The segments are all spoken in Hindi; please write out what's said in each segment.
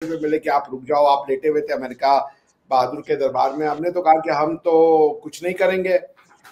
में मिले कि आप रुक जाओ, आप लेटे हुए थे अमेरिका बहादुर के दरबार में। हमने तो कहा कि हम तो कुछ नहीं करेंगे,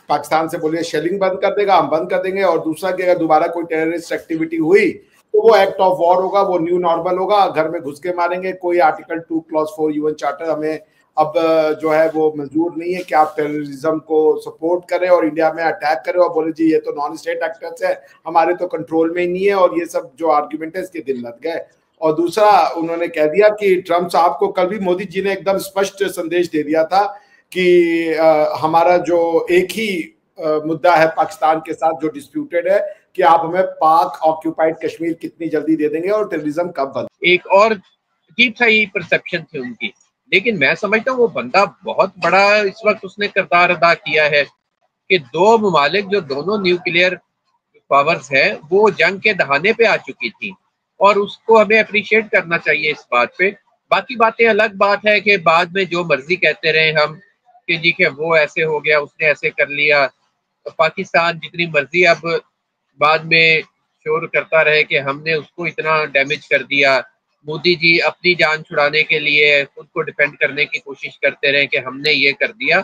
पाकिस्तान से बोलिए शेलिंग बंद कर देगा, हम बंद कर देंगे। और दूसरा कि अगर दोबारा कोई टेररिस्ट एक्टिविटी हुई तो वो एक्ट ऑफ वॉर होगा, वो न्यू नॉर्मल होगा, घर में घुस के मारेंगे। कोई आर्टिकल 2 क्लॉज 4 यूएन चार्टर हमें अब जो है वो मंजूर नहीं है कि आप टेररिज्म को सपोर्ट करें और इंडिया में अटैक करें और बोले जी ये तो नॉन स्टेट एक्टर्स है, हमारे तो कंट्रोल में ही नहीं है। और ये सब जो आर्ग्यूमेंट है इसके दिल लग गए। और दूसरा उन्होंने कह दिया कि ट्रंप साहब को, कल भी मोदी जी ने एकदम स्पष्ट संदेश दे दिया था कि हमारा जो एक ही मुद्दा है पाकिस्तान के साथ जो डिस्प्यूटेड है कि आप हमें पाक ऑक्यूपाइड कश्मीर कितनी जल्दी दे देंगे और टेररिज्म कब बंद। एक और अजीब सा ही परसेप्शन थी उनकी, लेकिन मैं समझता हूँ वो बंदा बहुत बड़ा इस वक्त उसने किरदार अदा किया है कि दो ममालिक जो दोनों न्यूक्लियर पावर्स है वो जंग के दहाने पे आ चुकी थी और उसको हमें अप्रिशिएट करना चाहिए इस बात पे। बाकी बातें अलग बात है कि बाद में जो मर्जी कहते रहे हम कि जी के वो ऐसे हो गया, उसने ऐसे कर लिया। तो पाकिस्तान जितनी मर्जी अब बाद में शोर करता रहे कि हमने उसको इतना डैमेज कर दिया, मोदी जी अपनी जान छुड़ाने के लिए खुद को डिफेंड करने की कोशिश करते रहे कि हमने ये कर दिया।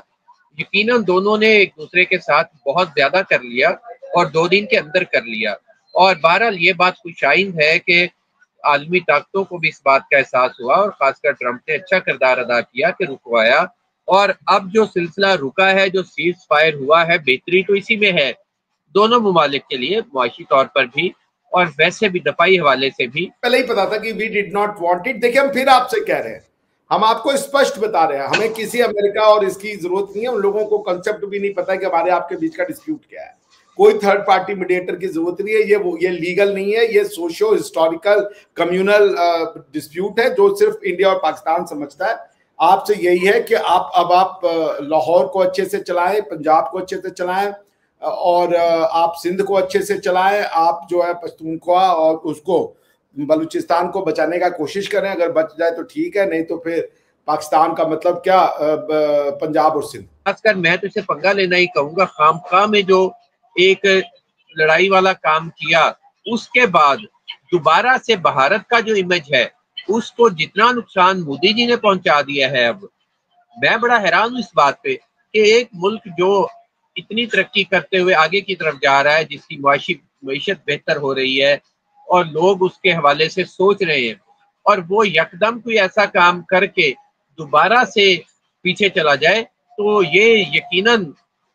यकीनन दोनों ने एक दूसरे के साथ बहुत ज्यादा कर लिया और 2 दिन के अंदर कर लिया। और बहरहाल ये बात खुशाइन है कि आलमी ताकतों को भी इस बात का एहसास हुआ और खासकर ट्रंप ने अच्छा किरदार अदा किया कि रुकवाया। और अब जो सिलसिला रुका है, जो सीज फायर हुआ है, बेहतरी तो इसी में है दोनों ममालिक के लिए, मुआशी तौर पर भी और वैसे भी दफाई हवाले से भी। पहले ही पता था कि we did not want it. देखिए हम फिर आपसे कह रहे हैं, हम आपको स्पष्ट बता रहे हैं, हमें किसी अमेरिका और इसकी जरूरत नहीं है। उन लोगों को कंसेप्ट भी नहीं पता कि हमारे आपके बीच का डिस्प्यूट क्या है। कोई थर्ड पार्टी मीडिएटर की जरूरत नहीं है। ये लीगल नहीं है, ये सोशियो हिस्टोरिकल कम्युनल डिस्प्यूट है जो सिर्फ इंडिया और पाकिस्तान समझता है। आपसे यही है कि आप लाहौर को अच्छे से चलाएं, पंजाब को अच्छे से चलाएं और आप सिंध को अच्छे से चलाएं। आप जो है पश्तूनख्वा और उसको बलूचिस्तान को बचाने का कोशिश करें। अगर बच जाए तो ठीक है, नहीं तो फिर पाकिस्तान का मतलब क्या, पंजाब और सिंध। खासकर मैं तो इसे पंगा लेना ही कहूंगा। खामखा में जो एक लड़ाई वाला काम किया, उसके बाद दोबारा से भारत का जो इमेज है उसको जितना नुकसान मोदी जी ने पहुंचा दिया है, अब मैं बड़ा हैरान हूं इस बात पे कि एक मुल्क जो इतनी तरक्की करते हुए आगे की तरफ जा रहा है, जिसकी मईशत बेहतर हो रही है और लोग उसके हवाले से सोच रहे हैं, और वो यकदम कोई ऐसा काम करके दोबारा से पीछे चला जाए, तो ये यकीनन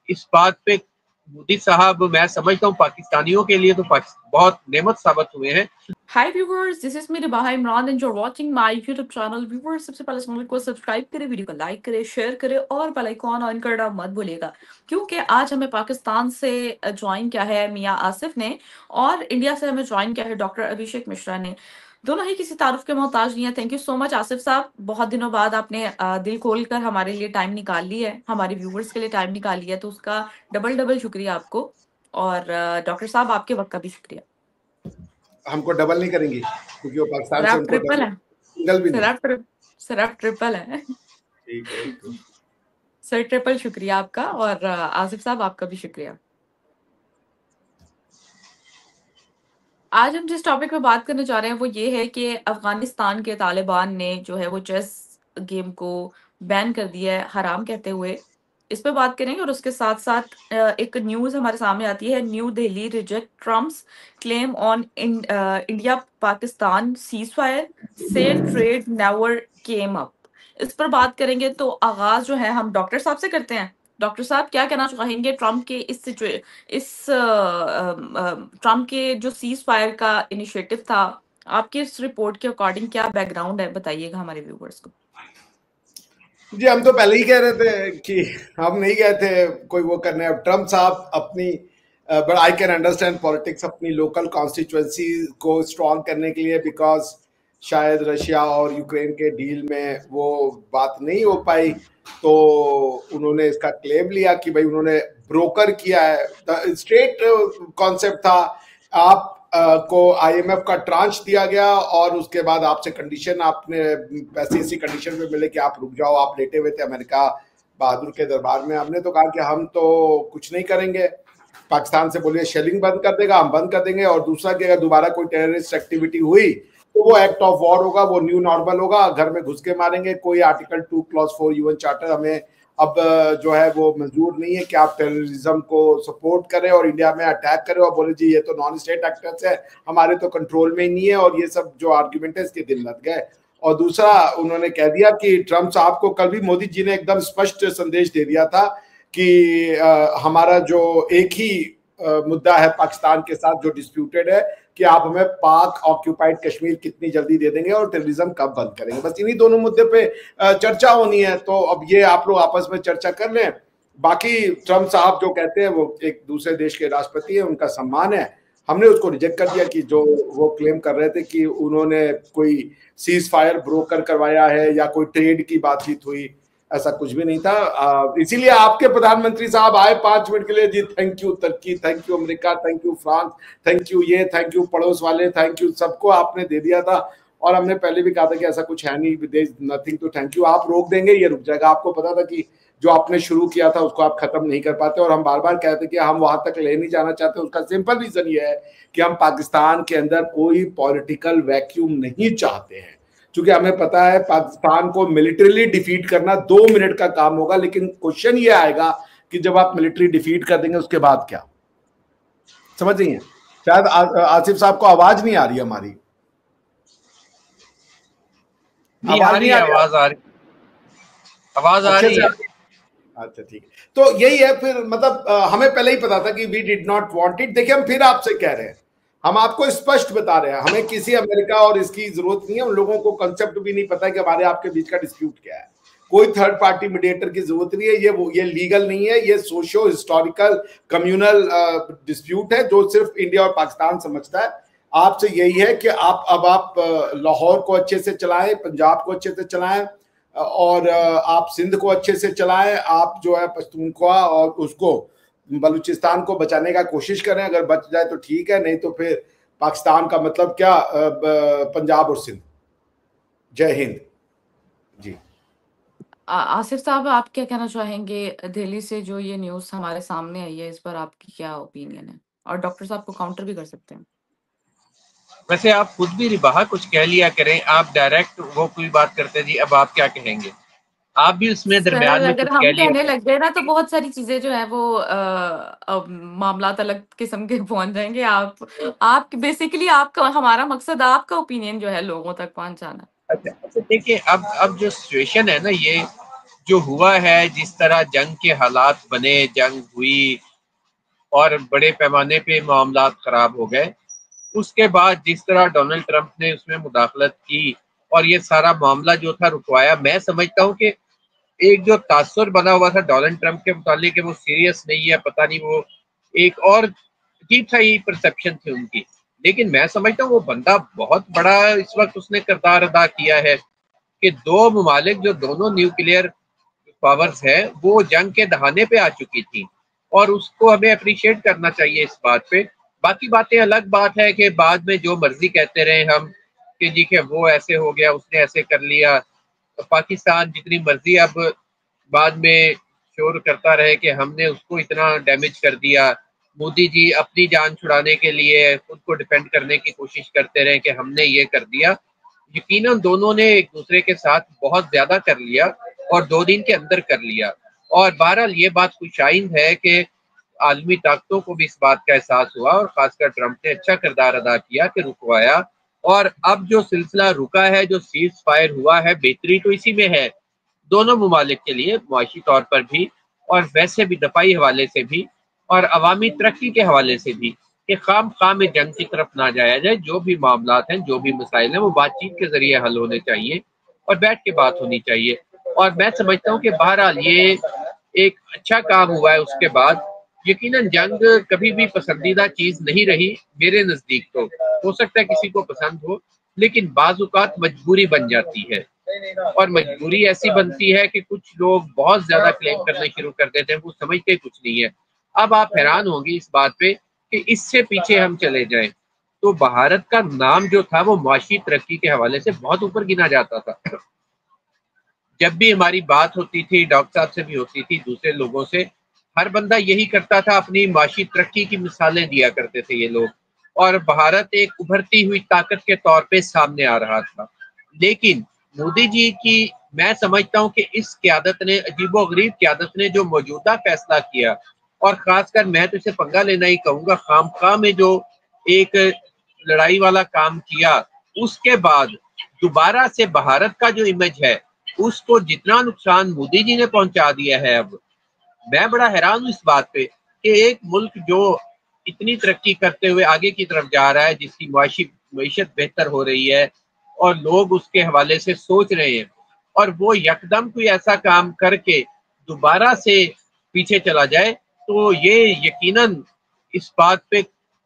इस बात पे मोदी साहब, मैं समझता हूँ पाकिस्तानियों के लिए तो बहुत नेमत साबित हुए हैं। Hi viewers, this is me Ribaha Imran and you're watching my YouTube channel. Viewers, सबसे पहले चैनल को सब्सक्राइब करें, वीडियो को लाइक करें, शेयर करें और बेल आइकॉन ऑन करना मत भूलिएगा, क्योंकि आज हमें पाकिस्तान से ज्वाइन किया है मियां आसिफ ने और इंडिया से हमें ज्वाइन किया है डॉक्टर अभिषेक मिश्रा ने। दोनों ही किसी तारुफ के मोहताज नहीं है। Thank you so much Asif साहब, बहुत दिनों बाद आपने दिल खोल कर हमारे लिए टाइम निकाल ली है, हमारे व्यूवर्स के लिए टाइम निकाल लिया है, तो उसका डबल शुक्रिया आपको। और डॉक्टर साहब आपके वक्त का भी शुक्रिया। हमको डबल नहीं करेंगी क्योंकि वो पाकिस्तान से उनको ट्रिपल है, सिंगल भी नहीं, सिर्फ ट्रिपल है। ठीक है सर, ट्रिपल शुक्रिया आपका और आसिफ साहब आपका भी शुक्रिया। आज हम जिस टॉपिक पे बात करने जा रहे हैं वो ये है कि अफगानिस्तान के तालिबान ने जो है वो चेस गेम को बैन कर दिया है, हराम कहते हुए। इस पे बात करेंगे और उसके साथ साथ एक न्यूज हमारे सामने आती है, new Delhi reject Trump's claim on India Pakistan cease fire, से ट्रेड नेवर केम अप। इस पर बात करेंगे। तो आगाज जो है हम डॉक्टर साहब से करते हैं। डॉक्टर साहब क्या कहना चाहेंगे ट्रम्प के ट्रम्प के जो सीज फायर का इनिशिएटिव था, आपकी इस रिपोर्ट के अकॉर्डिंग क्या बैकग्राउंड है, बताइएगा हमारे व्यूवर्स को। जी हम तो पहले ही कह रहे थे कि हम नहीं गए थे कोई वो करने। अब ट्रम्प साहब अपनी but I can understand politics, अपनी लोकल कॉन्स्टिट्यूएंसी को स्ट्रॉन्ग करने के लिए, बिकॉज शायद रशिया और यूक्रेन के डील में वो बात नहीं हो पाई, तो उन्होंने इसका क्लेम लिया कि भाई उन्होंने ब्रोकर किया है। स्ट्रेट कॉन्सेप्ट था, आप को आईएमएफ का ट्रांच दिया गया और उसके बाद आपसे कंडीशन, आपने पैसे इसी कंडीशन पे मिले कि आप रुक जाओ, आप लेटे हुए थे अमेरिका बहादुर के दरबार में। हमने तो कहा कि हम तो कुछ नहीं करेंगे, पाकिस्तान से बोलिए शेलिंग बंद कर देगा, हम बंद कर देंगे। और दूसरा कि अगर दोबारा कोई टेररिस्ट एक्टिविटी हुई तो वो एक्ट ऑफ वॉर होगा, वो न्यू नॉर्मल होगा, घर में घुस के मारेंगे। कोई आर्टिकल 2 क्लॉज 4 यूएन चार्टर हमें अब जो है वो मंजूर नहीं है कि आप टेररिज्म को सपोर्ट करें और इंडिया में अटैक करें और बोले जी ये तो नॉन स्टेट एक्टर्स है, हमारे तो कंट्रोल में ही नहीं है, और ये सब जो आर्ग्यूमेंट है इसके दिल लग गए। और दूसरा उन्होंने कह दिया कि ट्रम्प साहब को, कल भी मोदी जी ने एकदम स्पष्ट संदेश दे दिया था कि हमारा जो एक ही मुद्दा है पाकिस्तान के साथ जो डिस्प्यूटेड है कि आप हमें पाक ऑक्यूपाइड कश्मीर कितनी जल्दी दे देंगे और टेररिज्म कब बंद करेंगे। बस इन्हीं दोनों मुद्दे पे चर्चा होनी है। तो अब ये आप लोग आपस में चर्चा कर लें। बाकी ट्रम्प साहब जो कहते हैं वो एक दूसरे देश के राष्ट्रपति है, उनका सम्मान है। हमने उसको रिजेक्ट कर दिया कि जो वो क्लेम कर रहे थे कि उन्होंने कोई सीज फायर ब्रोकर करवाया है या कोई ट्रेड की बातचीत हुई, ऐसा कुछ भी नहीं था। इसीलिए आपके प्रधानमंत्री साहब आए 5 मिनट के लिए, जी thank you Turkey, thank you America, thank you France, thank you ये, थैंक यू पड़ोस वाले, थैंक यू, सबको आपने दे दिया था। और हमने पहले भी कहा था कि ऐसा कुछ है नहीं, विदेश नथिंग टू थैंक यू, आप रोक देंगे ये रुक जाएगा। आपको पता था कि जो आपने शुरू किया था उसको आप खत्म नहीं कर पाते, और हम बार बार कहते कि हम वहां तक ले नहीं जाना चाहते। उसका सिंपल रीजन ये है कि हम पाकिस्तान के अंदर कोई पॉलिटिकल वैक्यूम नहीं चाहते हैं, क्योंकि हमें पता है पाकिस्तान को मिलिट्रीली डिफीट करना 2 मिनट का काम होगा, लेकिन क्वेश्चन ये आएगा कि जब आप मिलिट्री डिफीट कर देंगे उसके बाद क्या। समझ रही हैं? शायद आसिफ साहब को आवाज नहीं आ रही हमारी। आवाज आ रही है। अच्छा ठीक है, तो यही है फिर, मतलब हमें पहले ही पता था कि we did not want it. देखिए हम फिर आपसे कह रहे हैं, हम आपको स्पष्ट बता रहे हैं, हमें किसी अमेरिका और इसकी जरूरत नहीं है। उन लोगों को कंसेप्ट भी नहीं पता है कि हमारे आपके बीच का डिस्प्यूट क्या है। कोई थर्ड पार्टी मीडिएटर की जरूरत नहीं है। ये लीगल नहीं है, ये सोशियो हिस्टोरिकल कम्युनल डिस्प्यूट है जो सिर्फ इंडिया और पाकिस्तान समझता है। आपसे यही है कि आप लाहौर को अच्छे से चलाएं, पंजाब को अच्छे से चलाएं, और आप सिंध को अच्छे से चलाएं। आप जो है पश्तूनख्वा और उसको बलूचिस्तान को बचाने का कोशिश करें। अगर बच जाए तो ठीक है, नहीं तो फिर पाकिस्तान का मतलब क्या, पंजाब और सिंध। जय हिंद। जी आसिफ साहब, आप क्या कहना चाहेंगे? दिल्ली से जो ये न्यूज़ हमारे सामने आई है, इस पर आपकी क्या ओपिनियन है? और डॉक्टर साहब को काउंटर भी कर सकते हैं। वैसे आप खुद भी रिबाहा कुछ कह लिया करें, आप डायरेक्ट वो कोई बात करते जी, अब आप क्या कहेंगे? आप भी उसमें दरमियान में अगर कुछ हम कह लिया कहने करें। लग गए ना तो बहुत सारी चीजें जो है वो मामला अलग किस्म के पहुंच जाएंगे। आप बेसिकली आपका, हमारा मकसद आपका ओपिनियन जो है लोगों तक पहुंचाना। अच्छा देखिए, अब जो सिचुएशन है ना, ये जो हुआ है, जिस तरह जंग के हालात बने, जंग हुई और बड़े पैमाने पे मामलात खराब हो गए, उसके बाद जिस तरह डोनाल्ड ट्रंप ने उसमें मुदाखलत की और ये सारा मामला जो था रुकवाया, मैं समझता हूँ कि एक जो तासुर बना हुआ था डोनाल्ड ट्रंप के मुतालिक कि वो सीरियस नहीं है, पता नहीं, वो एक और अजीब सा ही परसेप्शन थी उनकी। लेकिन मैं समझता हूँ वो बंदा बहुत बड़ा इस वक्त उसने किरदार अदा किया है कि 2 ममालिक जो दोनों न्यूक्लियर पावर्स है वो जंग के दहाने पे आ चुकी थी, और उसको हमें अप्रिशिएट करना चाहिए इस बात पे। बाकी बातें अलग बात है कि बाद में जो मर्जी कहते रहे हम कि जी के वो ऐसे हो गया, उसने ऐसे कर लिया, तो पाकिस्तान जितनी मर्जी अब बाद में शोर करता रहे कि हमने उसको इतना डैमेज कर दिया। मोदी जी अपनी जान छुड़ाने के लिए खुद को डिफेंड करने की कोशिश करते रहे कि हमने ये कर दिया। यकीनन दोनों ने एक दूसरे के साथ बहुत ज्यादा कर लिया और 2 दिन के अंदर कर लिया। और बहरहाल ये बात खुशाइन है कि आलमी ताकतों को भी इस बात का एहसास हुआ और खासकर ट्रंप ने अच्छा किरदार अदा किया कि रुकवाया। और अब जो सिलसिला रुका है, जो सीज फायर हुआ है, बेहतरी तो इसी में है दोनों ममालिक के लिए, मुआशी तौर पर भी और वैसे भी दफाई हवाले से भी और अवामी तरक्की के हवाले से भी, कि खाम में जंग की तरफ ना जाया जाए। जो भी मामलात हैं, जो भी मसाइल हैं, वो बातचीत के जरिए हल होने चाहिए और बैठ के बात होनी चाहिए। और मैं समझता हूँ कि बहरहाल ये एक अच्छा काम हुआ है। उसके बाद यकीनन जंग कभी भी पसंदीदा चीज नहीं रही मेरे नजदीक। तो हो सकता है किसी को पसंद हो, लेकिन बाज़-औक़ात मजबूरी बन जाती है, और मजबूरी ऐसी बनती है कि कुछ लोग बहुत ज्यादा क्लेम करने शुरू कर देते हैं, वो समझते कुछ नहीं है। अब आप हैरान होंगे इस बात पे कि इससे पीछे हम चले जाएं तो भारत का नाम जो था वो मुआशी तरक्की के हवाले से बहुत ऊपर गिना जाता था। जब भी हमारी बात होती थी, डॉक्टर साहब से भी होती थी, दूसरे लोगों से, हर बंदा यही करता था, अपनी माशी तरक्की की मिसालें दिया करते थे ये लोग। और भारत एक उभरती हुई ताकत के तौर पे सामने आ रहा था। लेकिन मोदी जी की मैं समझता हूं कि इस क़यादत ने, अजीबोगरीब क़यादत ने जो मौजूदा फैसला किया, और खासकर मैं तो इसे पंगा लेना ही कहूंगा, खामखा में जो एक लड़ाई वाला काम किया, उसके बाद दोबारा से भारत का जो इमेज है उसको जितना नुकसान मोदी जी ने पहुंचा दिया है, अब मैं बड़ा हैरान हूं इस बात पे कि एक मुल्क जो इतनी तरक्की करते हुए आगे की तरफ जा रहा है, जिसकी मईशत बेहतर हो रही है और लोग उसके हवाले से सोच रहे हैं, और वो यकदम कोई ऐसा काम करके दोबारा से पीछे चला जाए, तो ये यकीनन इस बात पे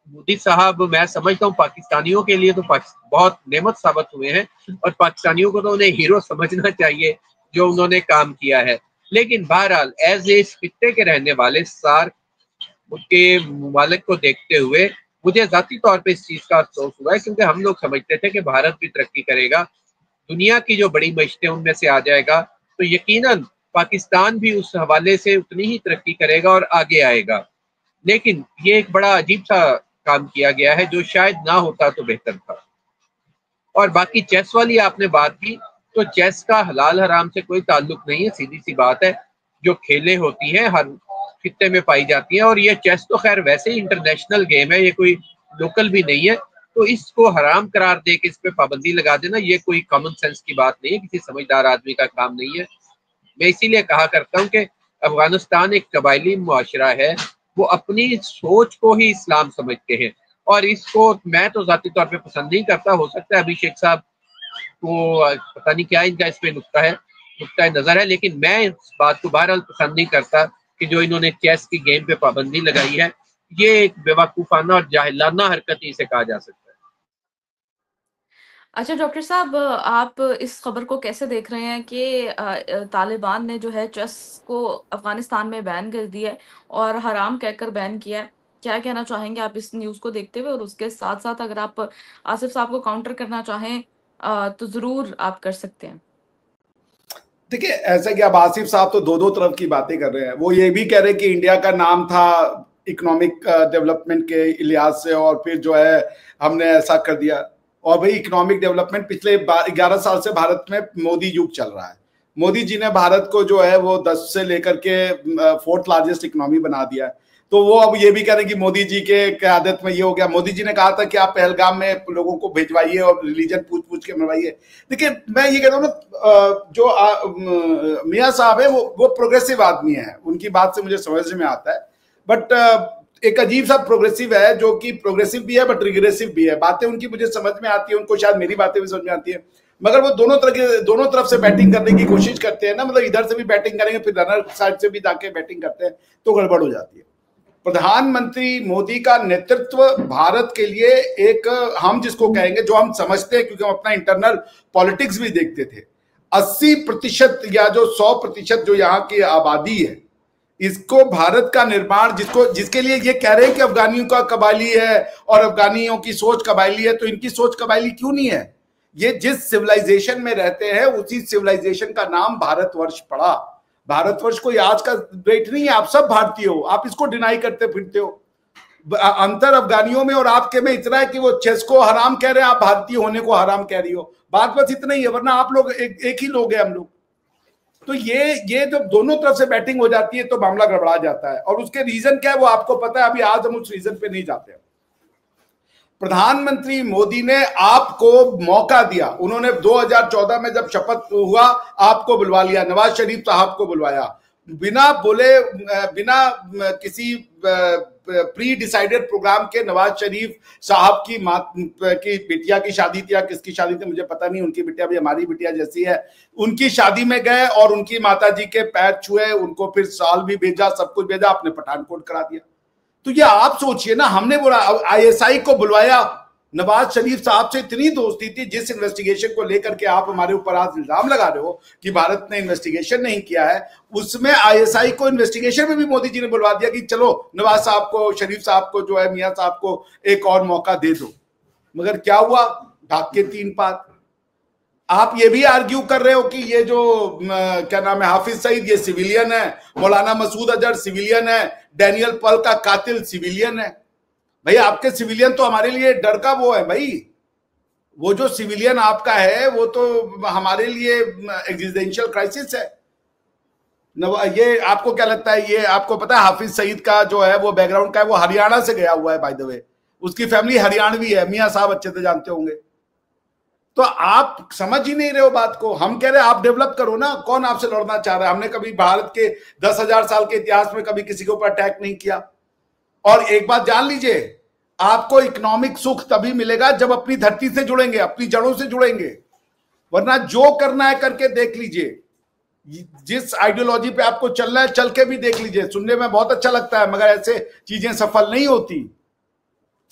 मोदी साहब, मैं समझता हूँ पाकिस्तानियों के लिए तो बहुत नेमत साबित हुए हैं, और पाकिस्तानियों को तो उन्हें हीरो समझना चाहिए जो उन्होंने काम किया है। लेकिन बहरहाल एज ए इस खित्ते के रहने वाले सार्क के ममालिक को देखते हुए मुझे जाती तौर पे इस चीज का अफसोस हुआ है, क्योंकि हम लोग समझते थे कि भारत भी तरक्की करेगा, दुनिया की जो बड़ी मईशतें उनमें से आ जाएगा, तो यकीनन पाकिस्तान भी उस हवाले से उतनी ही तरक्की करेगा और आगे आएगा। लेकिन ये एक बड़ा अजीब सा काम किया गया है जो शायद ना होता तो बेहतर था। और बाकी चेस वाली आपने बात की, तो चेस का हलाल हराम से कोई ताल्लुक नहीं है, सीधी सी बात है, जो खेलें होती हैं हर खित्ते में पाई जाती हैं, और ये चेस तो खैर वैसे ही इंटरनेशनल गेम है, ये कोई लोकल भी नहीं है, तो इसको हराम करार दे के इस पे पाबंदी लगा देना, ये कोई कॉमन सेंस की बात नहीं है, किसी समझदार आदमी का काम नहीं है। मैं इसीलिए कहा करता हूँ कि अफगानिस्तान एक कबायली मुआशरा है, वो अपनी सोच को ही इस्लाम समझते हैं, और इसको मैं तो जाती तौर पे पसंद नहीं करता। हो सकता है अभिषेक साहब को पता नहीं क्या इनका इस पे नुक्ता नजर है, लेकिन मैं इस बात को बहरहाल पसंद नहीं करता कि जो इन्होंने चेस की गेम पे पाबंदी लगाई है, ये एक बेवकूफाना और जाहिलाना हरकत ही इसे कहा जा सकता है। अच्छा डॉक्टर साहब, आप इस खबर को कैसे देख रहे हैं कि तालिबान ने जो है चेस को अफगानिस्तान में बैन कर दिया है और हराम कहकर बैन किया है? क्या कहना चाहेंगे आप इस न्यूज़ को देखते हुए? और उसके साथ-साथ अगर आप आसिफ साहब को काउंटर करना चाहें तो ज़रूर आप कर सकते हैं। देखिए, ऐसा कि अब आसिफ साहब तो दो तरफ की बातें कर रहे हैं। वो ये भी कह रहे हैं कि इंडिया का नाम था इकोनॉमिक डेवलपमेंट के लिहाज से, और फिर जो है हमने ऐसा कर दिया। और भाई इकोनॉमिक डेवलपमेंट पिछले 11 साल से भारत में मोदी युग चल रहा है। मोदी जी ने भारत को जो है वो 10 से लेकर के 4th लार्जेस्ट इकोनॉमी बना दिया है। तो वो अब ये भी कह रहे हैं कि मोदी जी के क़यादत में ये हो गया। मोदी जी ने कहा था कि आप पहलगाम में लोगों को भिजवाइए और रिलीजन पूछ के मरवाइए। देखिए, मैं ये कहता हूँ ना, जो मियाँ साहब है वो प्रोग्रेसिव आदमी है, उनकी बात से मुझे समझ में आता है, बट एक अजीब सा प्रोग्रेसिव है, जो कि प्रोग्रेसिव भी है बट रिग्रेसिव भी है। बातें उनकी मुझे समझ में आती है, उनको शायद मेरी बातें भी समझ में आती है, मगर वो दोनों तरफ से बैटिंग करने की कोशिश करते हैं ना, मतलब इधर से भी बैटिंग करेंगे फिर रनर साइड से भी जाके बैटिंग करते हैं, तो गड़बड़ हो जाती है। प्रधानमंत्री मोदी का नेतृत्व भारत के लिए एक, हम जिसको कहेंगे, जो हम समझते हैं क्योंकि हम अपना इंटरनल पॉलिटिक्स भी देखते थे, 80% या जो 100% जो यहाँ की आबादी है, इसको भारत का निर्माण, जिसके लिए ये कह रहे हैं कि अफगानियों का कबायली है और अफगानियों की सोच कबायली है, तो इनकी सोच कबायली क्यों नहीं है? ये जिस सिविलाइजेशन में रहते हैं उसी सिविलाइजेशन का नाम भारतवर्ष पड़ा। भारतवर्ष कोई आज का डेट नहीं है, आप सब भारतीय हो, आप इसको डिनाई करते फिरते हो। अंतर अफगानियों में और आपके में इतना है कि वो चेस को हराम कह रहे हैं, आप भारतीय होने को हराम कह रही हो। बात बस इतना ही है, वरना आप लोग एक ही लोग हैं हम लोग। तो ये जब दोनों तरफ से बैटिंग हो जाती है तो मामला गड़बड़ा जाता है, और उसके रीजन क्या है वो आपको पता है। अभी आज हम उस रीजन पे नहीं जाते। प्रधानमंत्री मोदी ने आपको मौका दिया, उन्होंने 2014 में जब शपथ हुआ आपको बुलवा लिया, नवाज शरीफ साहब को बुलवाया, बिना बोले, बिना किसी प्री डिसाइडेड प्रोग्राम के। नवाज शरीफ साहब की बिटिया की शादी थी, या किसकी शादी थी मुझे पता नहीं, उनकी बिटिया भी हमारी बिटिया जैसी है, उनकी शादी में गए और उनकी माताजी के पैर छुए, उनको फिर साल भी भेजा, सब कुछ भेजा, अपने पठानकोट करा दिया। तो ये आप सोचिए ना, हमने बोला ISI को बुलवाया, नवाज शरीफ साहब से इतनी दोस्ती थी, जिस इन्वेस्टिगेशन को लेकर के आप हमारे ऊपर आज इल्जाम लगा रहे हो कि भारत ने इन्वेस्टिगेशन नहीं किया है, उसमें ISI को इन्वेस्टिगेशन में भी मोदी जी ने बुलवा दिया कि चलो नवाज साहब को, शरीफ साहब को, जो है मियां साहब को एक और मौका दे दो। मगर क्या हुआ? ढाक के 3 पात। आप ये भी आर्ग्यू कर रहे हो कि ये जो क्या नाम है, हाफिज सईद, ये सिविलियन है, मौलाना मसूद अजहर सिविलियन है, डैनियल पल का कातिल सिविलियन है। भाई आपके सिविलियन तो हमारे लिए डर का वो है भाई, वो जो सिविलियन आपका है वो तो हमारे लिए एग्जिस्टेंशियल क्राइसिस है। ये आपको क्या लगता है, ये आपको पता है हाफिज सईद का जो है वो बैकग्राउंड का है, वो हरियाणा से गया हुआ है बाय द वे, उसकी फैमिली हरियाणवी है, मियां साहब अच्छे से जानते होंगे। तो आप समझ ही नहीं रहे हो बात को। हम कह रहे हैं आप डेवलप करो ना, कौन आपसे लड़ना चाह रहा है? हमने कभी भारत के 10,000 साल के इतिहास में कभी किसी के ऊपर अटैक नहीं किया। और एक बात जान लीजिए, आपको इकोनॉमिक सुख तभी मिलेगा जब अपनी धरती से जुड़ेंगे, अपनी जड़ों से जुड़ेंगे, वरना जो करना है करके देख लीजिए। जिस आइडियोलॉजी पे आपको चलना है चल के भी देख लीजिए, सुनने में बहुत अच्छा लगता है मगर ऐसे चीजें सफल नहीं होती।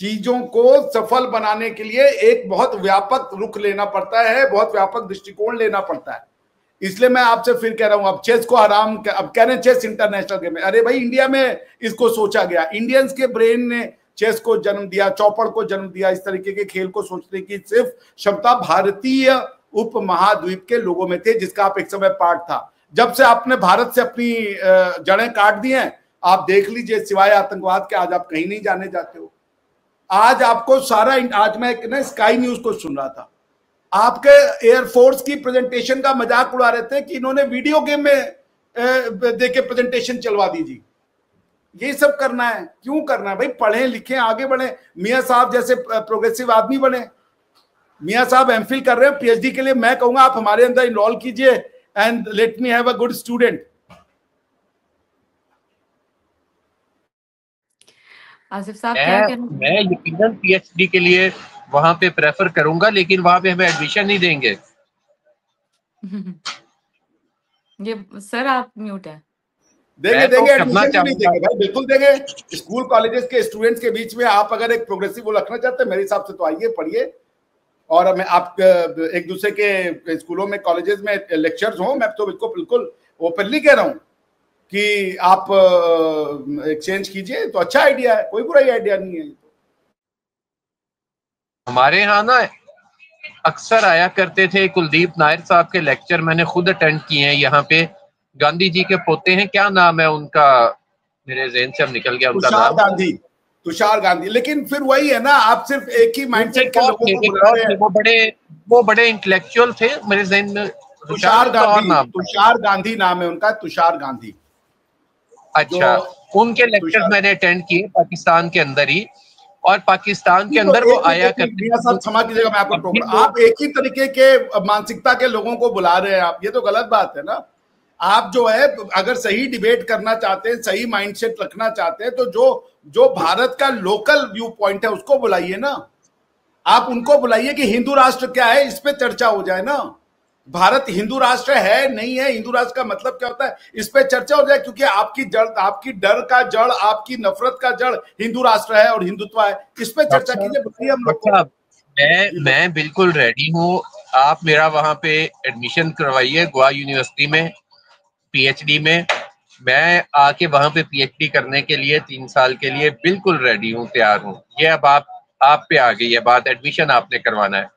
चीजों को सफल बनाने के लिए एक बहुत व्यापक रुख लेना पड़ता है, बहुत व्यापक दृष्टिकोण लेना पड़ता है। इसलिए मैं आपसे फिर कह रहा हूं, अब चेस को हराम, अब कह रहे हैं चेस इंटरनेशनल गेम है। अरे भाई इंडिया में इसको सोचा गया, इंडियंस के ब्रेन ने चेस को जन्म दिया, चौपड़ को जन्म दिया, इस तरीके के खेल को सोचने की सिर्फ क्षमता भारतीय उपमहाद्वीप के लोगों में थे, जिसका आप एक समय पार्ट था। जब से आपने भारत से अपनी जड़ें काट दी हैं, आप देख लीजिए सिवाय आतंकवाद के आज आप कहीं नहीं जाने जाते हो। आज आपको सारा, आज मैं एक ना स्काई न्यूज को सुन रहा था, आपके एयरफोर्स की प्रेजेंटेशन का मजाक उड़ा रहे थे कि इन्होंने वीडियो गेम में देके प्रेजेंटेशन चलवा दीजिए। ये सब करना है, क्यों करना है भाई? पढ़े लिखे आगे बढ़े, मियां साहब जैसे प्रोग्रेसिव आदमी बने। मियां साहब एमफिल कर रहे हैं, पीएचडी के लिए मैं कहूंगा आप हमारे अंदर इनरोल कीजिए and let me have a good student. Asif साहब क्या कह रहे हैं? मैं यकीनन पीएचडी के लिए वहां पे प्रेफर करूंगा, लेकिन वहां पे हमें एडमिशन नहीं देंगे। ये सर आप म्यूट है। देंगे देंगे, एडमिशन भी नहीं देंगे भाई, बिल्कुल देंगे। स्कूल कॉलेजेस के स्टूडेंट्स के बीच में आप अगर एक प्रोग्रेसिव वो रखना चाहते हैं, मेरे हिसाब से तो आइए पढ़िए, और मैं आप एक दूसरे के स्कूलों में कॉलेजेस में लेक्चर्स हो, मैं तो बिल्कुल ओपनली कह रहा हूँ कि आप एक्सचेंज कीजिए, तो अच्छा आइडिया है, कोई बुरा आइडिया नहीं है। हमारे यहाँ ना अक्सर आया करते थे कुलदीप नायर साहब के लेक्चर, मैंने खुद अटेंड किए हैं। यहाँ पे गांधी जी के पोते हैं, क्या नाम है उनका, मेरे ज़हन से अब निकल गया उनका नाम। तुषार गांधी। लेकिन फिर वही है ना, आप सिर्फ एक ही माइंडसेट के लोगों को बुला रहे हैं। वो बड़े इंटेलेक्चुअल थे मेरे ज़हन में। तुषार गांधी नाम है उनका, तुषार गांधी। अच्छा, उनके लेक्चर्स मैंने अटेंड किए पाकिस्तान के अंदर ही, और पाकिस्तान के अंदर वो आया करते। क्षमा कीजिएगा मैं आपको टोक रहा हूं, आप एक ही तरीके के मानसिकता के लोगों को बुला रहे हैं आप, ये तो गलत बात है ना। आप जो है अगर सही डिबेट करना चाहते हैं, सही माइंडसेट रखना चाहते हैं, तो जो भारत का लोकल व्यू पॉइंट है उसको बुलाइए ना। आप उनको बुलाइए कि हिंदू राष्ट्र क्या है, इस पे चर्चा हो जाए ना। भारत हिंदू राष्ट्र है नहीं है, हिंदू राष्ट्र का मतलब क्या होता है, इस पे चर्चा हो जाए। क्योंकि आपकी जड़, आपकी डर का जड़, आपकी नफरत का जड़ हिंदू राष्ट्र है और हिंदुत्व है, इस पे चर्चा कीजिए। बताइए हम लोग। मैं बिल्कुल रेडी हूँ, आप मेरा वहां पे एडमिशन करवाइए गोवा यूनिवर्सिटी में पीएचडी में। मैं आके वहां पे पीएचडी करने के लिए 3 साल के लिए बिल्कुल रेडी हूँ, तैयार हूँ। ये अब आप पे आ गई है बात, एडमिशन आपने करवाना है।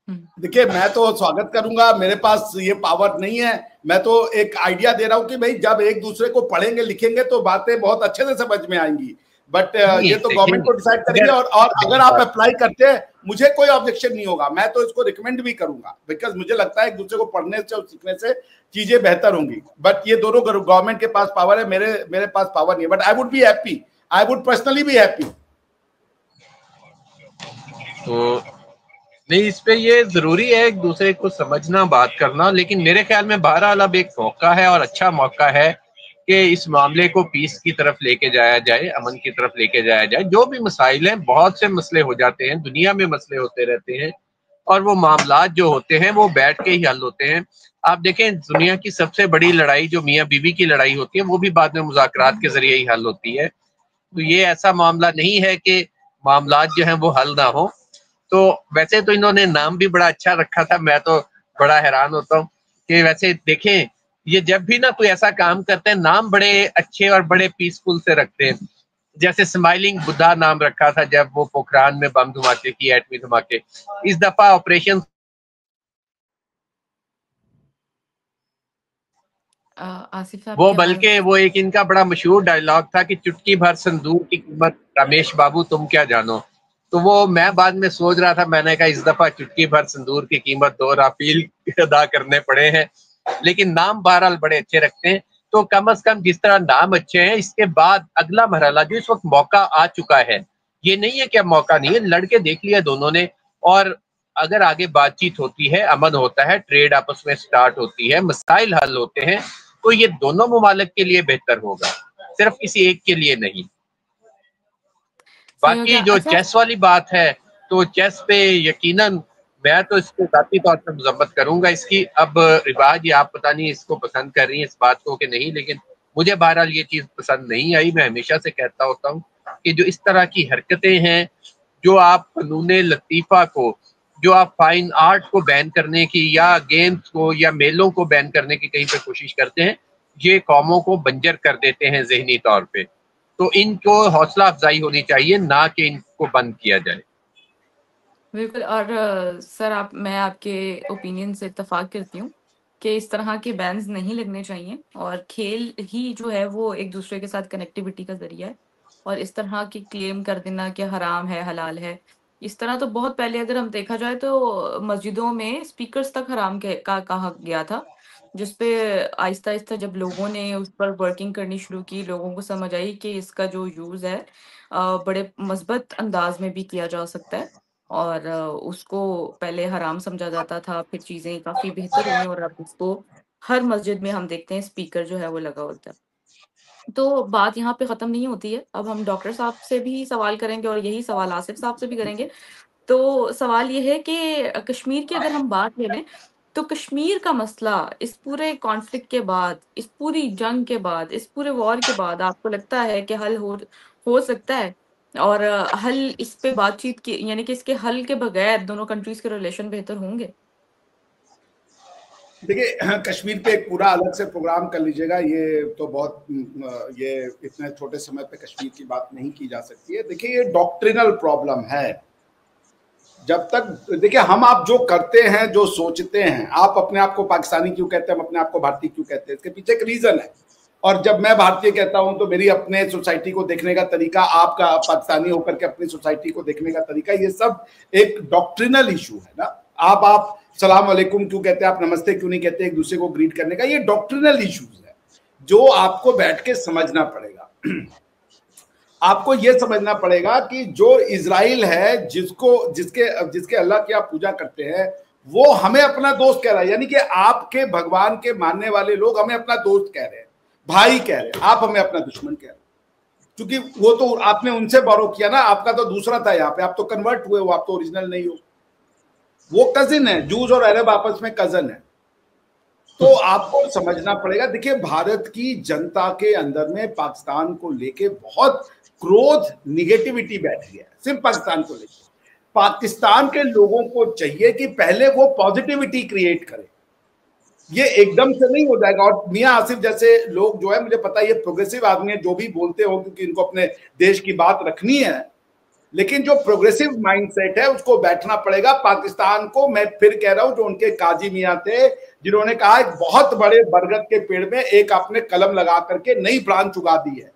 देखिए मैं तो स्वागत करूंगा, मेरे पास ये पावर नहीं है। मैं तो एक आइडिया दे रहा हूं कि भाई जब एक दूसरे को पढ़ेंगे लिखेंगे तो बातें बहुत अच्छे से समझ में आएंगी। बट ये तो गवर्नमेंट को डिसाइड करेंगे। और अगर आप अप्लाई करते हैं, मुझे कोई ऑब्जेक्शन नहीं होगा, मैं तो इसको रिकमेंड भी करूंगा, बिकॉज मुझे लगता है एक दूसरे को पढ़ने से और सीखने से चीजें बेहतर होंगी। बट ये दोनों गवर्नमेंट के पास पावर है, मेरे पास पावर नहीं है। But I would be happy, I would personally be happy. तो नहीं, इस पे ये जरूरी है एक दूसरे को समझना, बात करना। लेकिन मेरे ख्याल में बहरहाल अब एक मौका है और अच्छा मौका है कि इस मामले को पीस की तरफ लेके जाया जाए, अमन की तरफ लेके जाया जाए। जो भी मसाइल हैं, बहुत से मसले हो जाते हैं, दुनिया में मसले होते रहते हैं, और वो मामलात जो होते हैं वो बैठ के ही हल होते हैं। आप देखें, दुनिया की सबसे बड़ी लड़ाई जो मियाँ बीवी की लड़ाई होती है, वो भी बाद में मुज़ाकरात के जरिए ही हल होती है। तो ये ऐसा मामला नहीं है कि मामलात जो हैं वो हल ना हो। तो वैसे तो इन्होंने नाम भी बड़ा अच्छा रखा था, मैं तो बड़ा हैरान होता हूँ कि वैसे देखें, ये जब भी ना कोई ऐसा काम करते हैं, नाम बड़े अच्छे और बड़े पीसफुल से रखते हैं। जैसे स्माइलिंग बुद्धा नाम रखा था जब वो पोखरान में बम धमाके की, एटमी धमाके। इस दफा ऑपरेशन आसिफ साहब वो की आवाज। बल्कि वो एक इनका बड़ा मशहूर डायलॉग था कि चुटकी भर संदूक की कीमत रमेश बाबू तुम क्या जानो। तो वो मैं बाद में सोच रहा था, मैंने कहा इस दफा चुटकी भर संदूर की कीमत 2 राफेल अदा करने पड़े हैं। लेकिन नाम बहरहाल बड़े अच्छे रखते हैं। तो कम से कम जिस तरह नाम अच्छे हैं, इसके बाद अगला मरहला जो इस वक्त मौका आ चुका है, ये नहीं है कि अब मौका नहीं है, लड़के देख लिया दोनों ने। और अगर आगे बातचीत होती है, अमन होता है, ट्रेड आपस में स्टार्ट होती है, मसाइल हल होते हैं, तो ये दोनों ममालिक के लिए बेहतर होगा, सिर्फ किसी एक के लिए नहीं। सही हो बाकी गया। जो अच्छा, चेस वाली बात है, तो चेस पे यकीनन मैं तो इसको जाती तौर पर मजम्मत करूंगा इसकी। अब रिवाज, ये आप पता नहीं इसको पसंद कर रही हैं इस बात को कि नहीं, लेकिन मुझे बहरहाल ये चीज पसंद नहीं आई। मैं हमेशा से कहता होता हूँ कि जो इस तरह की हरकतें हैं, जो आप कानून लतीफा को, जो आप फाइन आर्ट को बैन करने की, या गेम्स को या मेलों को बैन करने की कहीं पे कोशिश करते हैं, ये कौमों को बंजर कर देते हैं जहनी तौर पे। तो इनको हौसला अफजाई होनी चाहिए, ना कि इनको बंद किया जाए। बिल्कुल। और सर, मैं आपके ओपिनियन से इत्तेफाक करती हूँ कि इस तरह के बैन्स नहीं लगने चाहिए, और खेल ही जो है वो एक दूसरे के साथ कनेक्टिविटी का जरिया है। और इस तरह की क्लेम कर देना कि हराम है हलाल है, इस तरह तो बहुत पहले अगर हम देखा जाए तो मस्जिदों में स्पीकर्स तक हराम का कहा गया था, जिसपे आहिस्ता आहिस्ता जब लोगों ने उस पर वर्किंग करनी शुरू की, लोगों को समझ आई कि इसका जो यूज है बड़े मस्बत अंदाज में भी किया जा सकता है। और उसको पहले हराम समझा जाता था, फिर चीज़ें काफ़ी बेहतर हुई और अब उसको हर मस्जिद में हम देखते हैं स्पीकर जो है वो लगा होता है। तो बात यहाँ पे ख़त्म नहीं होती है, अब हम डॉक्टर साहब से भी सवाल करेंगे और यही सवाल आसिफ साहब से भी करेंगे। तो सवाल ये है कि कश्मीर की अगर हम बात ले लें, तो कश्मीर का मसला इस पूरे कॉन्फ्लिक्ट के बाद, इस पूरी जंग के बाद, इस पूरे वॉर के बाद आपको लगता है कि हल हो सकता है? और हल इस पे बातचीत की, यानी कि इसके हल के बगैर दोनों कंट्रीज के रिलेशन बेहतर होंगे? देखिए, कश्मीर पे एक पूरा अलग से प्रोग्राम कर लीजिएगा। ये तो बहुत ये इतने छोटे समय पे कश्मीर की बात नहीं की जा सकती है। देखिए, ये डॉक्ट्रिनल प्रॉब्लम है। जब तक देखिए, हम आप जो करते हैं, जो सोचते हैं, आप अपने आप को पाकिस्तानी क्यों कहते हैं, हम अपने आप को भारतीय क्यों कहते हैं, इसके पीछे एक रीजन है। और जब मैं भारतीय कहता हूं तो मेरी अपने सोसाइटी को देखने का तरीका, आपका पाकिस्तानी होकर के अपनी सोसाइटी को देखने का तरीका, ये सब एक डॉक्ट्रिनल इशू है ना। आप सलाम अलैकुम क्यों कहते हैं, आप नमस्ते क्यों नहीं कहते एक दूसरे को ग्रीट करने का, ये डॉक्ट्रिनल इश्यूज है जो आपको बैठ के समझना पड़ेगा। आपको यह समझना पड़ेगा कि जो इजराइल है, जिसके अल्लाह की आप पूजा करते हैं, वो हमें अपना दोस्त कह रहा है। यानी कि आपके भगवान के मानने वाले लोग हमें अपना दोस्त कह रहे हैं, भाई कह रहे हैं, आप हमें अपना दुश्मन कह रहे हैं। क्योंकि वो तो आपने उनसे बोरो किया ना, आपका तो दूसरा था यहाँ पे, आप तो कन्वर्ट हुए हो, आप तो ओरिजिनल नहीं हो। वो कजिन है, जूस और अरब आपस में कजन है। तो आपको समझना पड़ेगा। देखिए, भारत की जनता के अंदर में पाकिस्तान को लेके बहुत क्रोध, निगेटिविटी बैठ गया है, सिर्फ पाकिस्तान को लेके। पाकिस्तान के लोगों को चाहिए कि पहले वो पॉजिटिविटी क्रिएट करें। ये एकदम से नहीं हो जाएगा। और मियां आसिफ जैसे लोग जो है, मुझे पता है ये प्रोग्रेसिव आदमी है, जो भी बोलते हो, क्योंकि इनको अपने देश की बात रखनी है, लेकिन जो प्रोग्रेसिव माइंडसेट है उसको बैठना पड़ेगा। पाकिस्तान को मैं फिर कह रहा हूं, जो उनके काजी मियां थे, जिन्होंने कहा एक बहुत बड़े बरगद के पेड़ में एक आपने कलम लगा करके नई ब्रांच उगा दी है,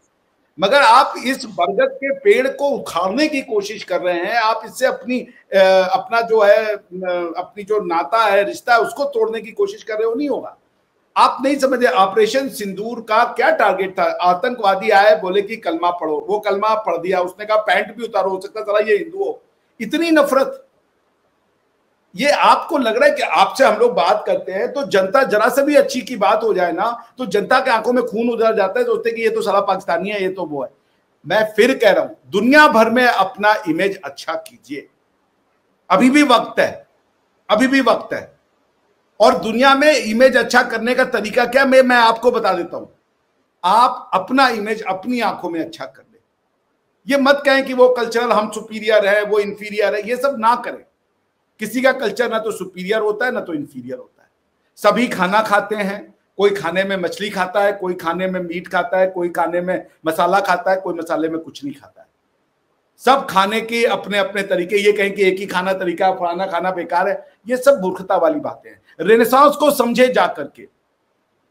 मगर आप इस बरगद के पेड़ को उखाड़ने की कोशिश कर रहे हैं। आप इससे अपना जो है, अपनी जो नाता है, रिश्ता है, उसको तोड़ने की कोशिश कर रहे हो, नहीं होगा। आप नहीं समझे ऑपरेशन सिंदूर का क्या टारगेट था। आतंकवादी आए, बोले कि कलमा पढ़ो, वो कलमा पढ़ दिया, उसने कहा पैंट भी उतारो, हो सकता चला ये हिंदू हो। इतनी नफरत। ये आपको लग रहा है कि आपसे हम लोग बात करते हैं तो जनता जरा से भी अच्छी की बात हो जाए ना, तो जनता के आंखों में खून उतर जाता है, सोचते कि ये तो साला पाकिस्तानी है, ये तो वो है। मैं फिर कह रहा हूं, दुनिया भर में अपना इमेज अच्छा कीजिए, अभी भी वक्त है, अभी भी वक्त है। और दुनिया में इमेज अच्छा करने का तरीका क्या, मैं आपको बता देता हूं। आप अपना इमेज अपनी आंखों में अच्छा कर ले। ये मत कहें कि वो कल्चरल हम सुपीरियर है, वो इंफीरियर है, ये सब ना करें। किसी का कल्चर ना तो सुपीरियर होता है ना तो इंफीरियर होता है। सभी खाना खाते हैं, कोई खाने में मछली खाता है, कोई खाने में मीट खाता है, कोई खाने में मसाला खाता है, कोई मसाले में कुछ नहीं खाता है। सब खाने के अपने अपने तरीके। ये कहें कि एक ही खाना तरीका, फलाना खाना बेकार है, ये सब मूर्खता वाली बातें हैं। रेनेसांस को समझे जा करके,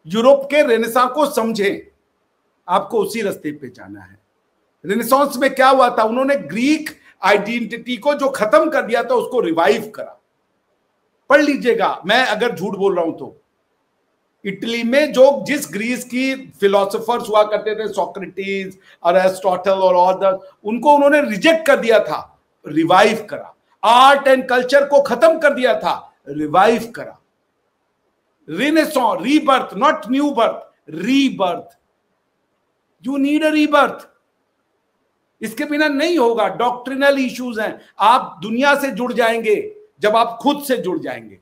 यूरोप के रेनेसां को समझें, आपको उसी रास्ते पे जाना है। रेनेसांस में क्या हुआ था, उन्होंने ग्रीक आइडेंटिटी को जो खत्म कर दिया था उसको रिवाइव करा। पढ़ लीजिएगा, मैं अगर झूठ बोल रहा हूं तो। इटली में जो जिस ग्रीस की फिलोसोफर्स हुआ करते थे, सोक्रेटिस और एरिस्टोटल और अदर, उनको उन्होंने रिजेक्ट कर दिया था, रिवाइव करा। आर्ट एंड कल्चर को खत्म कर दिया था, रिवाइव करा। Renaissance, rebirth, not new birth, rebirth. You need a rebirth, इसके बिना नहीं होगा। डॉक्ट्रिनल इश्यूज हैं। आप दुनिया से जुड़ जाएंगे जब आप खुद से जुड़ जाएंगे।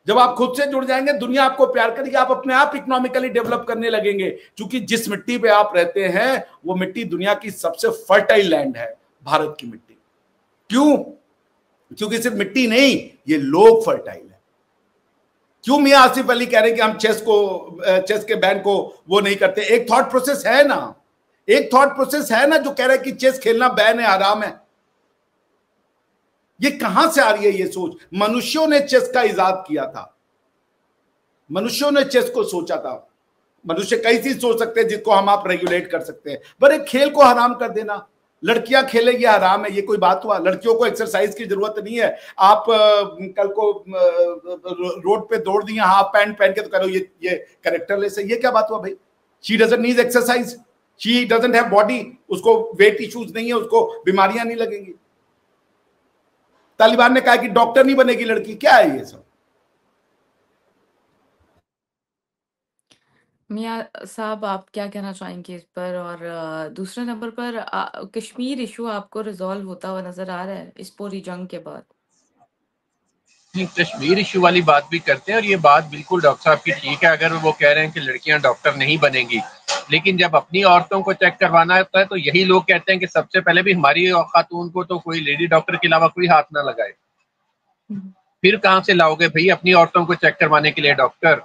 जब आप खुद से जुड़ जाएंगे, दुनिया आपको प्यार करेगी, आप अपने आप इकोनॉमिकली डेवलप करने लगेंगे। क्योंकि जिस मिट्टी पे आप रहते हैं वो मिट्टी दुनिया की सबसे फर्टाइल लैंड है, भारत की मिट्टी। क्यों? क्योंकि सिर्फ मिट्टी नहीं, ये लोग फर्टाइल है। क्यों मियां आसिफ अली कह रहे हैं कि हम चेस के बैन को वो नहीं करते? एक थॉट प्रोसेस है ना, एक थॉट प्रोसेस है ना जो कह रहा है कि चेस खेलना बैन है, हराम है। ये कहां से आ रही है ये सोच? मनुष्यों ने चेस का इजाद किया था, मनुष्यों ने चेस को सोचा था। मनुष्य कई चीज सोच सकते हैं जिसको हम आप रेगुलेट कर सकते हैं, पर एक खेल को हराम कर देना, लड़कियां खेले ये हराम है, ये कोई बात हुआ? लड़कियों को एक्सरसाइज की जरूरत नहीं है। आप कल को रोड पे दौड़ दिए हाफ पैंट पहन के, तो कह रहे हो ये कैरेक्टरलेस है, ये क्या बात हुआ भाई? She doesn't need exercise, she doesn't have body, उसको वेट इश्यूज नहीं है, उसको बीमारियां नहीं लगेंगी। तालिबान ने कहा कि डॉक्टर नहीं बनेगी लड़की, क्या है ये सब? मियाँ साहब, आप क्या कहना चाहेंगे इस पर? और दूसरे नंबर पर कश्मीर इशू आपको रिजॉल्व होता हुआ नजर आ रहा है इस पूरी जंग के बाद? कश्मीर इशू वाली बात भी करते हैं, और ये बात बिल्कुल डॉक्टर साहब की ठीक है। अगर वो कह रहे हैं कि लड़कियां डॉक्टर नहीं बनेंगी, लेकिन जब अपनी औरतों को चेक करवाना होता है तो यही लोग कहते हैं कि सबसे पहले भी हमारी खातून को तो कोई लेडी डॉक्टर के अलावा कोई हाथ ना लगाए। फिर कहाँ से लाओगे भाई अपनी औरतों को चेक करवाने के लिए डॉक्टर?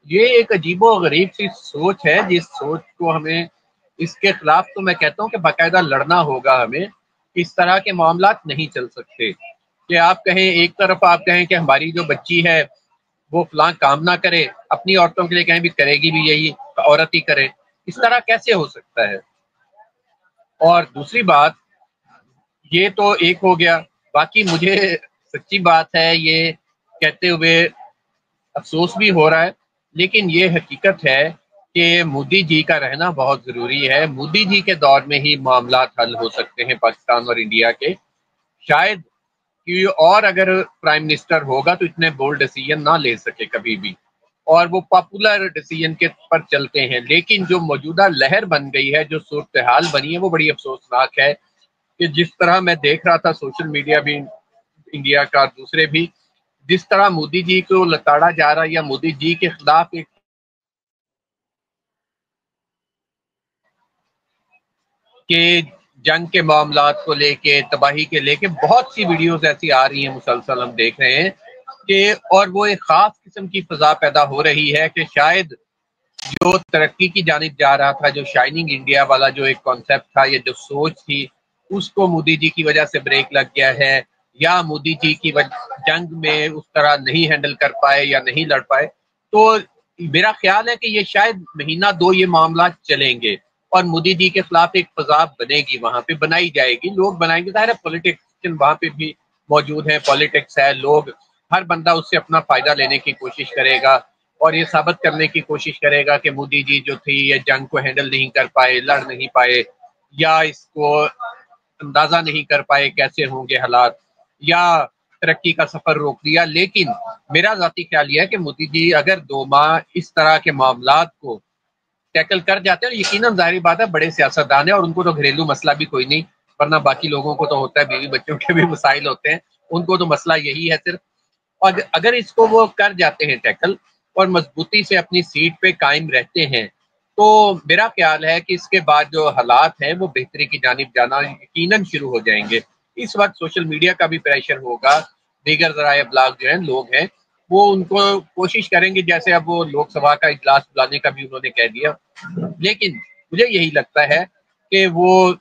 ये एक अजीबो गरीब सी सोच है, जिस सोच को हमें, इसके खिलाफ तो मैं कहता हूँ कि बाकायदा लड़ना होगा हमें। इस तरह के मामलात नहीं चल सकते कि आप कहें, एक तरफ आप कहें कि हमारी जो बच्ची है वो फलां काम ना करे, अपनी औरतों के लिए कहें भी करेगी भी यही, औरत ही करे। इस तरह कैसे हो सकता है? और दूसरी बात, ये तो एक हो गया। बाकी मुझे सच्ची बात है, ये कहते हुए अफसोस भी हो रहा है, लेकिन ये हकीकत है कि मोदी जी का रहना बहुत जरूरी है। मोदी जी के दौर में ही मामला हल हो सकते हैं पाकिस्तान और इंडिया के। शायद कि और अगर प्राइम मिनिस्टर होगा तो इतने बोल्ड डिसीजन ना ले सके कभी भी, और वो पॉपुलर डिसीजन के पर चलते हैं। लेकिन जो मौजूदा लहर बन गई है, जो सूरत हाल बनी है, वो बड़ी अफसोसनाक है कि जिस तरह मैं देख रहा था सोशल मीडिया भी, इंडिया का दूसरे भी, जिस तरह मोदी जी को लताड़ा जा रहा है या मोदी जी के खिलाफ एक के जंग के मामलात को लेके, तबाही के लेके बहुत सी वीडियोस ऐसी आ रही हैं, मुसलसल हम देख रहे हैं कि, और वो एक खास किस्म की फजा पैदा हो रही है कि शायद जो तरक्की की जानिब जा रहा था, जो शाइनिंग इंडिया वाला जो एक कॉन्सेप्ट था, ये जो सोच थी, उसको मोदी जी की वजह से ब्रेक लग गया है, या मोदी जी की जंग में उस तरह नहीं हैंडल कर पाए या नहीं लड़ पाए। तो मेरा ख्याल है कि ये शायद महीना दो ये मामला चलेंगे और मोदी जी के खिलाफ एक फजा बनेगी, वहां पे बनाई जाएगी, लोग बनाएंगे। ज़ाहिर है पॉलिटिशियन वहां पे भी मौजूद है, पॉलिटिक्स है, लोग, हर बंदा उससे अपना फायदा लेने की कोशिश करेगा और ये साबित करने की कोशिश करेगा कि मोदी जी जो थी ये जंग को हैंडल नहीं कर पाए, लड़ नहीं पाए, या इसको अंदाजा नहीं कर पाए कैसे होंगे हालात, या तरक्की का सफर रोक दिया। लेकिन मेरा जाती ख्याल यह है कि मोदी जी अगर 2 माह इस तरह के मामलात को टैकल कर जाते हैं, और यकीनन जाहिर बात है बड़े सियासतदान है और उनको तो घरेलू मसला भी कोई नहीं, वरना बाकी लोगों को तो होता है, बीवी बच्चों के भी मसाइल होते हैं, उनको तो मसला यही है सिर्फ। और अगर इसको वो कर जाते हैं टैकल और मजबूती से अपनी सीट पे कायम रहते हैं, तो मेरा ख्याल है कि इसके बाद जो हालात हैं वो बेहतरी की जानिब जाना यकीनन शुरू हो जाएंगे। इस वक्त सोशल मीडिया का भी प्रेशर होगा, दीगर ज़राए अबलाग जो हैं, लोग हैं, वो उनको कोशिश करेंगे, जैसे अब वो लोकसभा का इजलास बुलाने का भी उन्होंने कह दिया। लेकिन मुझे यही लगता है कि वो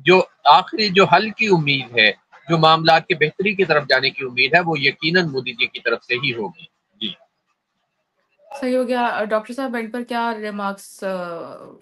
जो आखिरी जो हल की उम्मीद है, जो मामला की बेहतरी की तरफ जाने की उम्मीद है, वो यकीनन मोदी जी की तरफ से ही होगी। जी सही हो गया। डॉक्टर साहब एंड पर क्या रिमार्क्स,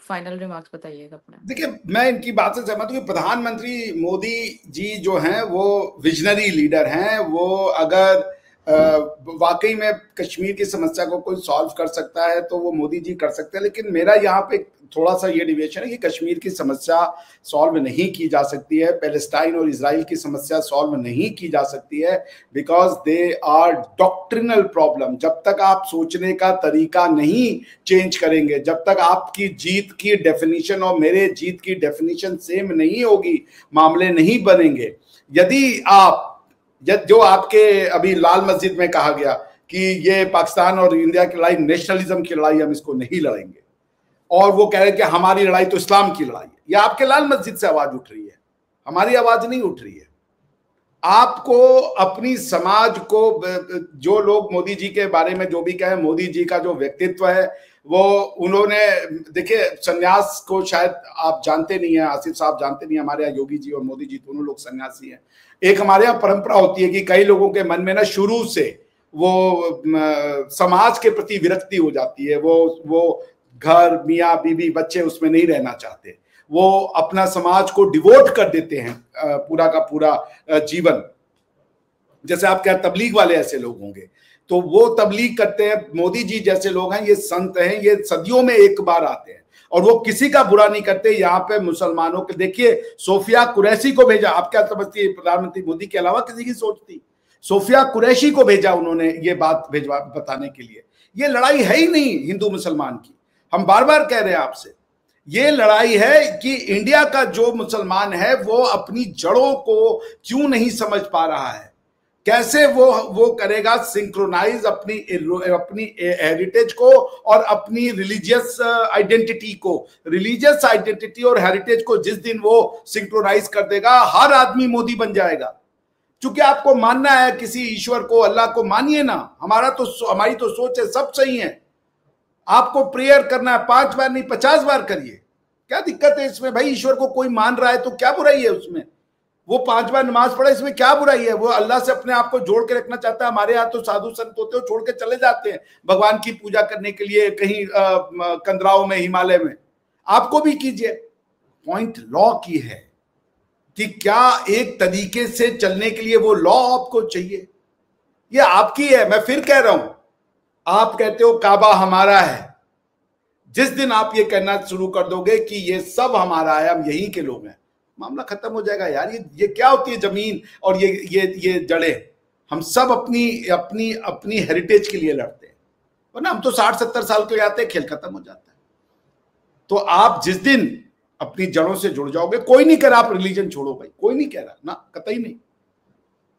फाइनल रिमार्क्स बताइएगा अपने। देखिए, मैं इनकी बात से सहमत हूँ कि प्रधानमंत्री मोदी जी जो हैं वो विजनरी लीडर हैं। वो अगर वाकई में कश्मीर की समस्या को कोई सॉल्व कर सकता है तो वो मोदी जी कर सकते हैं। लेकिन मेरा यहाँ पे थोड़ा सा ये डिविएशन है कि कश्मीर की समस्या सॉल्व नहीं की जा सकती है, पैलेस्टाइन और इजराइल की समस्या सॉल्व नहीं की जा सकती है, because they are doctrinal problem. जब तक आप सोचने का तरीका नहीं चेंज करेंगे, जब तक आपकी जीत की डेफिनेशन और मेरे जीत की डेफिनेशन सेम नहीं होगी, मामले नहीं बनेंगे। यदि आप जो आपके अभी लाल मस्जिद में कहा गया कि ये पाकिस्तान और इंडिया की लड़ाई नेशनलिज्म की लड़ाई, हम इसको नहीं लड़ेंगे, और वो कह रहे हैं कि हमारी लड़ाई तो इस्लाम की लड़ाई है, ये आपके लाल मस्जिद से आवाज उठ रही है, हमारी आवाज नहीं उठ रही है। आपको अपनी समाज को, जो लोग मोदी जी के बारे में जो भी कहें, मोदी जी का जो व्यक्तित्व है वो उन्होंने, देखिए सन्यास को शायद आप जानते नहीं है, आसिफ साहब जानते नहीं, हमारे यहाँ योगी जी और मोदी जी दोनों लोग सन्यासी हैं। एक हमारे यहाँ परंपरा होती है कि कई लोगों के मन में ना शुरू से वो समाज के प्रति विरक्ति हो जाती है, वो घर, मियाँ बीवी बच्चे उसमें नहीं रहना चाहते, वो अपना समाज को डिवोट कर देते हैं पूरा का पूरा जीवन। जैसे आप क्या तबलीग वाले ऐसे लोग होंगे तो वो तबलीग करते हैं। मोदी जी जैसे लोग हैं, ये संत हैं, ये सदियों में एक बार आते हैं और वो किसी का बुरा नहीं करते। यहाँ पे मुसलमानों के, देखिए सोफिया कुरैशी को भेजा, आप क्या समझती है प्रधानमंत्री मोदी के अलावा किसी की सोच थी? सोफिया कुरैशी को भेजा उन्होंने ये बात भेजवा बताने के लिए। ये लड़ाई है ही नहीं हिंदू मुसलमान की, हम बार बार कह रहे हैं आपसे। ये लड़ाई है कि इंडिया का जो मुसलमान है वो अपनी जड़ों को क्यों नहीं समझ पा रहा है, कैसे वो करेगा सिंक्रोनाइज अपनी हेरिटेज को और अपनी रिलीजियस आइडेंटिटी को। रिलीजियस आइडेंटिटी और हेरिटेज को जिस दिन वो सिंक्रोनाइज कर देगा, हर आदमी मोदी बन जाएगा। क्योंकि आपको मानना है किसी ईश्वर को, अल्लाह को मानिए ना, हमारी तो सोच है सब सही है। आपको प्रेयर करना है 5 बार नहीं 50 बार करिए, क्या दिक्कत है इसमें भाई? ईश्वर को कोई मान रहा है तो क्या बुराई है उसमें? वो 5 बार नमाज पढ़े, इसमें क्या बुराई है? वो अल्लाह से अपने आप को जोड़ के रखना चाहता है। हमारे यहाँ तो साधु संत होते हो छोड़ के चले जाते हैं भगवान की पूजा करने के लिए कहीं कंदराओं में, हिमालय में। आपको भी कीजिए। पॉइंट लॉ की है कि क्या एक तरीके से चलने के लिए वो लॉ आपको चाहिए, ये आपकी है। मैं फिर कह रहा हूं, आप कहते हो काबा हमारा है, जिस दिन आप ये कहना शुरू कर दोगे कि ये सब हमारा है, हम यहीं के लोग हैं, मामला खत्म हो जाएगा यार। ये क्या होती है जमीन और ये जड़ें? हम सब अपनी अपनी अपनी हेरिटेज के लिए लड़ते हैं, वरना हम तो 60-70 साल के आते हैं, खेल खत्म हो जाता है। तो आप जिस दिन अपनी जड़ों से जुड़ जाओगे, कोई नहीं कह रहा आप रिलीजन छोड़ो भाई, कोई नहीं कह रहा ना, कतई नहीं।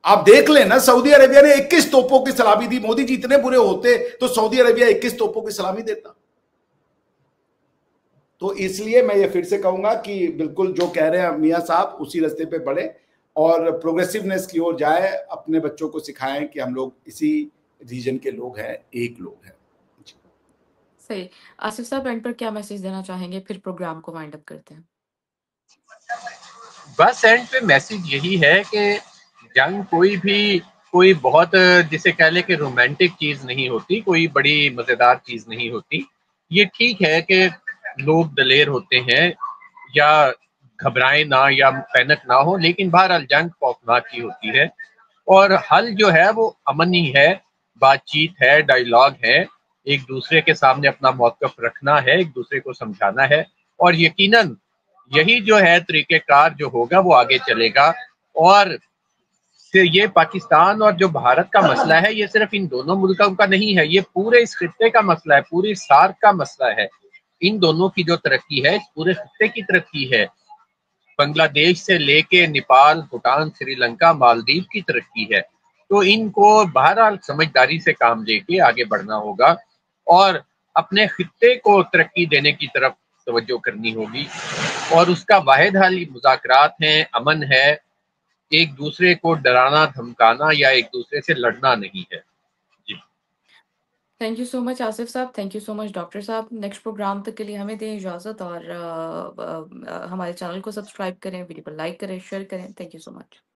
आप देख लेना, सऊदी अरेबिया ने 21 तोपों की सलामी दी। मोदी जी इतने बुरे होते तो सऊदी अरेबिया 21 तोपों की सलामी देता। तो इसलिए मैं ये फिर से कहूंगा कि बिल्कुल जो कह रहे हैं मियां साहब, उसी रास्ते पे बढ़े और प्रोग्रेसिवनेस की ओर जाए। अपने बच्चों को सिखाएं कि हम लोग इसी रीजन के लोग हैं, एक लोग हैं। सही। आसिफ साहब एंड पर क्या मैसेज देना चाहेंगे, फिर प्रोग्राम को वाइंड अप करते हैं। बस एंड पे मैसेज यही है कि जंग कोई बहुत जिसे कह ले कि रोमांटिक चीज नहीं होती, कोई बड़ी मजेदार चीज नहीं होती। ये ठीक है कि लोग दलेर होते हैं या घबराएं ना या पैनिक ना हो, लेकिन बहरहाल जंग खौफनाक ही होती है और हल जो है वो अमन ही है, बातचीत है, डायलॉग है, एक दूसरे के सामने अपना मौक़िफ़ रखना है, एक दूसरे को समझाना है और यकीनन यही जो है तरीक़ेकार जो होगा वो आगे चलेगा। और फिर ये पाकिस्तान और जो भारत का मसला है, ये सिर्फ इन दोनों मुल्कों का नहीं है, ये पूरे इस खित्ते का मसला है, पूरी सार्क का मसला है। इन दोनों की जो तरक्की है, इस पूरे खित्ते की तरक्की है। बांग्लादेश से लेके नेपाल, भूटान, श्रीलंका, मालदीव की तरक्की है। तो इनको बहरहाल समझदारी से काम लेके आगे बढ़ना होगा और अपने खित्ते को तरक्की देने की तरफ तवज्जो करनी होगी और उसका वाहिद हल मुज़ाकरात हैं, अमन है, एक दूसरे को डराना धमकाना या एक दूसरे से लड़ना नहीं है। जी thank you so much Asif साहब, thank you so much doctor साहब। नेक्स्ट प्रोग्राम तक के लिए हमें दें इजाज़त और हमारे चैनल को सब्सक्राइब करें, वीडियो को लाइक करें, शेयर करें। Thank you so much.